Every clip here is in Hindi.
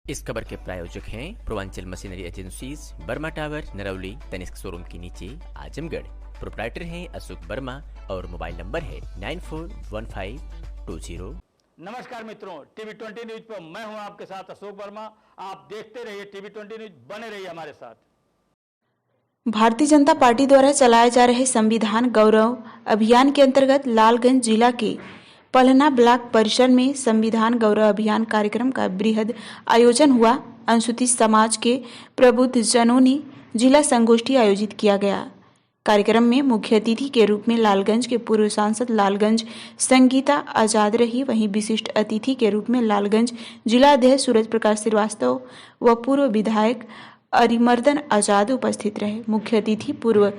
इस खबर के प्रायोजक हैं Purvanchal machinery agencies, Barma tower, Narauli, Tanishq showroom के नीचे, आजमगढ़। प्रोप्राइटर हैं अशोक वर्मा और मोबाइल नंबर है 941520। नमस्कार मित्रों, टीवी 20 न्यूज पर मैं हूं आपके साथ अशोक वर्मा। आप देखते रहिए टीवी 20 न्यूज, बने रहिए हमारे साथ। भारतीय जनता पार्टी द्वारा चलाए जा रहे संविधान गौरव अभियान के अंतर्गत लालगंज जिला के पलहना ब्लॉक परिसर में संविधान गौरव अभियान कार्यक्रम का बृहद आयोजन हुआ। अनुसूचित समाज के प्रबुद्ध जनों ने जिला संगोष्ठी आयोजित किया गया। कार्यक्रम में मुख्य अतिथि के रूप में लालगंज के पूर्व सांसद लालगंज संगीता आजाद रही। वहीं विशिष्ट अतिथि के रूप में लालगंज जिला अध्यक्ष सूरज प्रकाश श्रीवास्तव व पूर्व विधायक अरिमर्दन आजाद उपस्थित रहे। मुख्य अतिथि पूर्व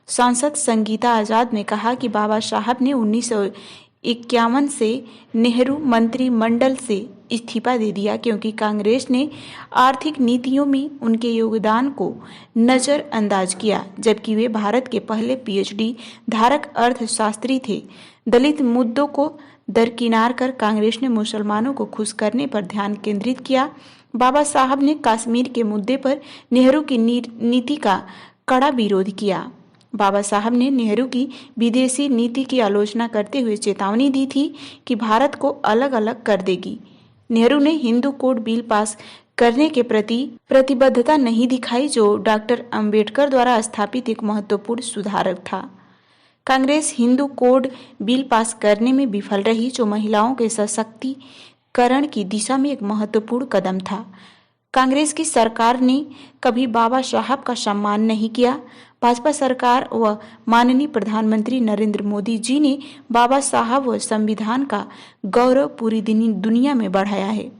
सांसद संगीता आजाद ने कहा कि बाबा साहब ने 1951 से नेहरू मंत्रिमंडल से इस्तीफा दे दिया क्योंकि कांग्रेस ने आर्थिक नीतियों में उनके योगदान को नजरअंदाज किया, जबकि वे भारत के पहले पीएचडी धारक अर्थशास्त्री थे। दलित मुद्दों को दरकिनार कर कांग्रेस ने मुसलमानों को खुश करने पर ध्यान केंद्रित किया। बाबा साहब ने कश्मीर के मुद्दे पर नेहरू की नीति का कड़ा विरोध किया। बाबा साहब ने नेहरू की विदेशी नीति की आलोचना करते हुए चेतावनी दी थी कि भारत को अलग अलग कर देगी। नेहरू ने हिंदू कोड बिल पास करने के प्रति प्रतिबद्धता नहीं दिखाई, जो डॉक्टर अंबेडकर द्वारा स्थापित एक महत्वपूर्ण सुधार था। Congress Hindu code bill pass करने में विफल रही, जो महिलाओं के सशक्तिकरण की दिशा में एक महत्वपूर्ण कदम था। कांग्रेस की सरकार ने कभी बाबा साहब का सम्मान नहीं किया। भाजपा सरकार व माननीय प्रधानमंत्री नरेंद्र मोदी जी ने बाबा साहब व संविधान का गौरव पूरी दुनिया में बढ़ाया है।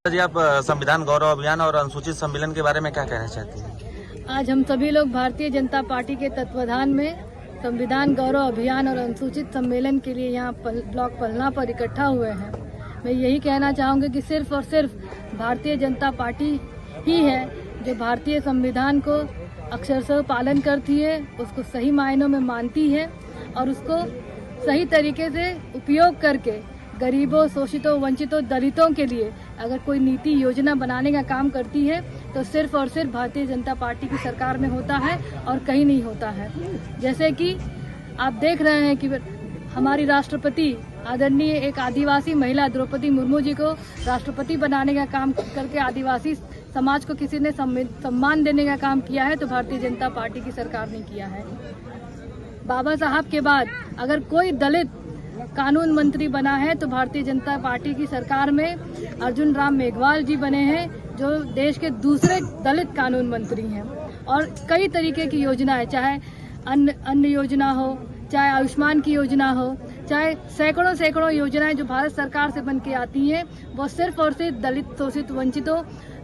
जी, आप संविधान गौरव अभियान और अनुसूचित सम्मेलन के बारे में क्या कहना चाहती हैं? आज हम सभी लोग भारतीय जनता पार्टी के तत्वाधान में संविधान गौरव अभियान और अनुसूचित सम्मेलन के लिए यहाँ ब्लॉक पलहना पर इकट्ठा हुए हैं। मैं यही कहना चाहूँगी कि सिर्फ और सिर्फ भारतीय जनता पार्टी ही है जो भारतीय संविधान को अक्षरशः पालन करती है, उसको सही मायनों में मानती है और उसको सही तरीके से उपयोग करके गरीबों, शोषितों, वंचितों, दलितों के लिए अगर कोई नीति योजना बनाने का काम करती है तो सिर्फ और सिर्फ भारतीय जनता पार्टी की सरकार में होता है और कहीं नहीं होता है। जैसे कि आप देख रहे हैं कि हमारी राष्ट्रपति आदरणीय एक आदिवासी महिला द्रौपदी मुर्मू जी को राष्ट्रपति बनाने का काम करके आदिवासी समाज को किसी ने सम्मान देने का काम किया है तो भारतीय जनता पार्टी की सरकार ने किया है। बाबा साहब के बाद अगर कोई दलित कानून मंत्री बना है तो भारतीय जनता पार्टी की सरकार में अर्जुन राम मेघवाल जी बने हैं, जो देश के दूसरे दलित कानून मंत्री हैं। और कई तरीके की योजनाएं, चाहे अन्न योजना हो, चाहे आयुष्मान की योजना हो, चाहे सैकड़ों योजनाएं जो भारत सरकार से बन के आती हैं, वो सिर्फ और सिर्फ दलित, शोषित, वंचितों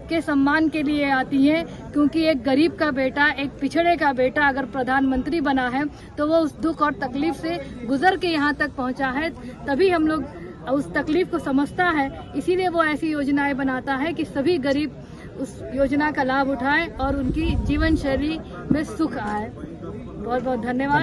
के सम्मान के लिए आती हैं। क्योंकि एक गरीब का बेटा, एक पिछड़े का बेटा अगर प्रधानमंत्री बना है तो वो उस दुख और तकलीफ से गुजर के यहाँ तक पहुँचा है, तभी हम लोग उस तकलीफ को समझता है। इसीलिए वो ऐसी योजनाएं बनाता है कि सभी गरीब उस योजना का लाभ उठाएं और उनकी जीवन शैली में सुख आए। बहुत बहुत धन्यवाद।